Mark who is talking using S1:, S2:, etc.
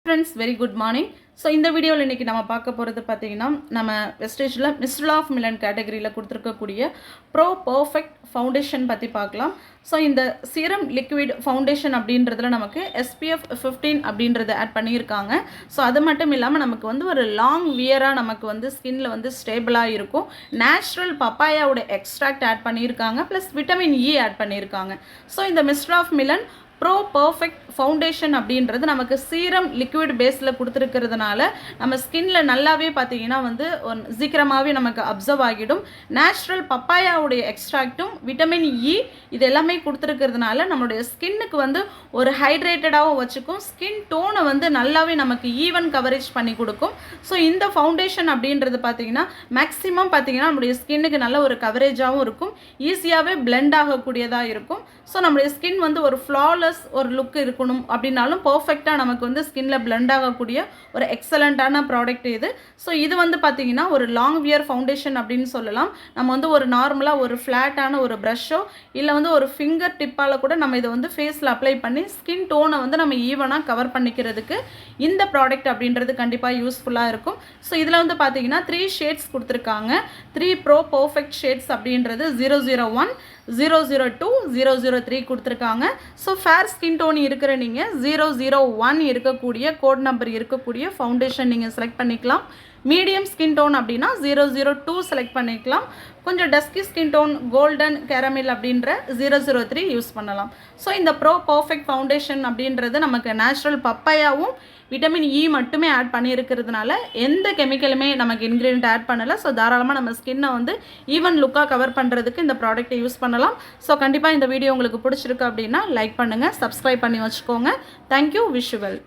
S1: Friends very good morning. So இந்த வீடியோவில் இன்றைக்கி நம்ம பார்க்க போகிறது பார்த்தீங்கன்னா நம்ம வெஸ்டேஜில் மிஸ்டர் ஆஃப் மிலன் கேட்டகரியில் கொடுத்துருக்கக்கூடிய ப்ரோ பர்ஃபெக்ட் ஃபவுண்டேஷன் பற்றி பார்க்கலாம். ஸோ இந்த சீரம் லிக்விட் ஃபவுண்டேஷன் அப்படின்றதுல நமக்கு SPF 15 அப்படின்றத ஆட் பண்ணியிருக்காங்க. ஸோ அது மட்டும் இல்லாமல் நமக்கு வந்து ஒரு லாங் வியராக நமக்கு வந்து ஸ்கின்ல வந்து ஸ்டேபிளாக இருக்கும். நேச்சுரல் பப்பாயாவோட எக்ஸ்ட்ராக்ட் ஆட் பண்ணியிருக்காங்க, ப்ளஸ் விட்டமின் இ ஆட் பண்ணியிருக்காங்க. ஸோ இந்த mister of Milan pro perfect foundation அப்படின்றது நமக்கு சீரம் லிக்விட் பேஸில் கொடுத்துருக்கிறதுனால நம்ம ஸ்கின்ல நல்லாவே பார்த்தீங்கன்னா வந்து சீக்கிரமாகவே நமக்கு அப்சர்வ் ஆகிடும். நேச்சுரல் பப்பாயாவுடைய எக்ஸ்ட்ராக்டும் விட்டமின் இ இது எல்லாமே கொடுத்துருக்கிறதுனால நம்மளுடைய ஸ்கின்னுக்கு வந்து ஒரு ஹைட்ரேட்டடாகவும் வச்சுக்கும், ஸ்கின் டோனை வந்து நல்லாவே நமக்கு ஈவன் கவரேஜ் பண்ணி கொடுக்கும். ஸோ இந்த ஃபவுண்டேஷன் அப்படின்றது பார்த்தீங்கன்னா மேக்ஸிமம் பார்த்தீங்கன்னா நம்மளுடைய ஸ்கின்னுக்கு நல்ல ஒரு கவரேஜாகவும் இருக்கும், ஈஸியாகவே பிளெண்ட் ஆகக்கூடியதாக இருக்கும். ஸோ நம்மளுடைய ஸ்கின் வந்து ஒரு ஃப்ளாலெஸ் ஒரு லுக் இருக்கணும் அப்படின்னாலும் பர்ஃபெக்டாக நமக்கு வந்து ஸ்கின்ல பிளெண்ட் ஆகக்கூடிய ஒரு எக்ஸலண்ட்டான ப்ராடக்ட் இது. ஸோ இது வந்து பார்த்தீங்கன்னா ஒரு லாங் வியர் ஃபவுண்டேஷன் அப்படின்னு சொல்லலாம். நம்ம வந்து ஒரு நார்மலாக ஒரு ஃப்ளாட்டான ஒரு ப்ரஷ்ஷோ இல்லை வந்து ஒரு ஃபிங்கர் டிப்பால் கூட நம்ம இதை வந்து ஃபேஸில் அப்ளை பண்ணி ஸ்கின் டோனை வந்து நம்ம ஈவனாக கவர் பண்ணிக்கிறதுக்கு இந்த ப்ராடக்ட் அப்படின்றது கண்டிப்பாக யூஸ்ஃபுல்லாக இருக்கும். ஸோ இதில் வந்து பார்த்தீங்கன்னா 3 ஷேட்ஸ் கொடுத்துருக்காங்க. 3 ப்ரோ பர்ஃபெக்ட் ஷேட்ஸ் அப்படின்றது 001, 002, 003 கொடுத்துருக்காங்க. ஸோ ஃபேர் ஸ்கின் டோன் இருக்கிற நீங்கள் 001 இருக்கக்கூடிய கோட் நம்பர் இருக்கக்கூடிய ஃபவுண்டேஷன் நீங்கள் செலக்ட் பண்ணிக்கலாம். மீடியம் ஸ்கின் டோன் அப்படின்னா 002 செலக்ட் பண்ணிக்கலாம். கொஞ்சம் டஸ்கி ஸ்கின் டோன் கோல்டன் கேரமில் அப்படின்ற 003 யூஸ் பண்ணலாம். ஸோ இந்த ப்ரோ பர்ஃபெக்ட் ஃபவுண்டேஷன் அப்படின்றது நமக்கு நேச்சுரல் பப்பாயாவும் விட்டமின் இ மட்டுமே ஆட் பண்ணியிருக்கிறதுனால எந்த கெமிக்கலுமே நமக்கு இன்க்ரீடியன்ட் ஆட் பண்ணலை. ஸோ தாராளமாக நம்ம ஸ்கின்னை வந்து ஈவன் லுக்காக கவர் பண்ணுறதுக்கு இந்த ப்ராடக்ட்டை யூஸ் பண்ணலாம். ஸோ கண்டிப்பாக இந்த வீடியோ உங்களுக்கு பிடிச்சிருக்கு அப்படின்னா லைக் பண்ணுங்கள், சப்ஸ்கிரைப் பண்ணி வச்சுக்கோங்க. Thank you, visual.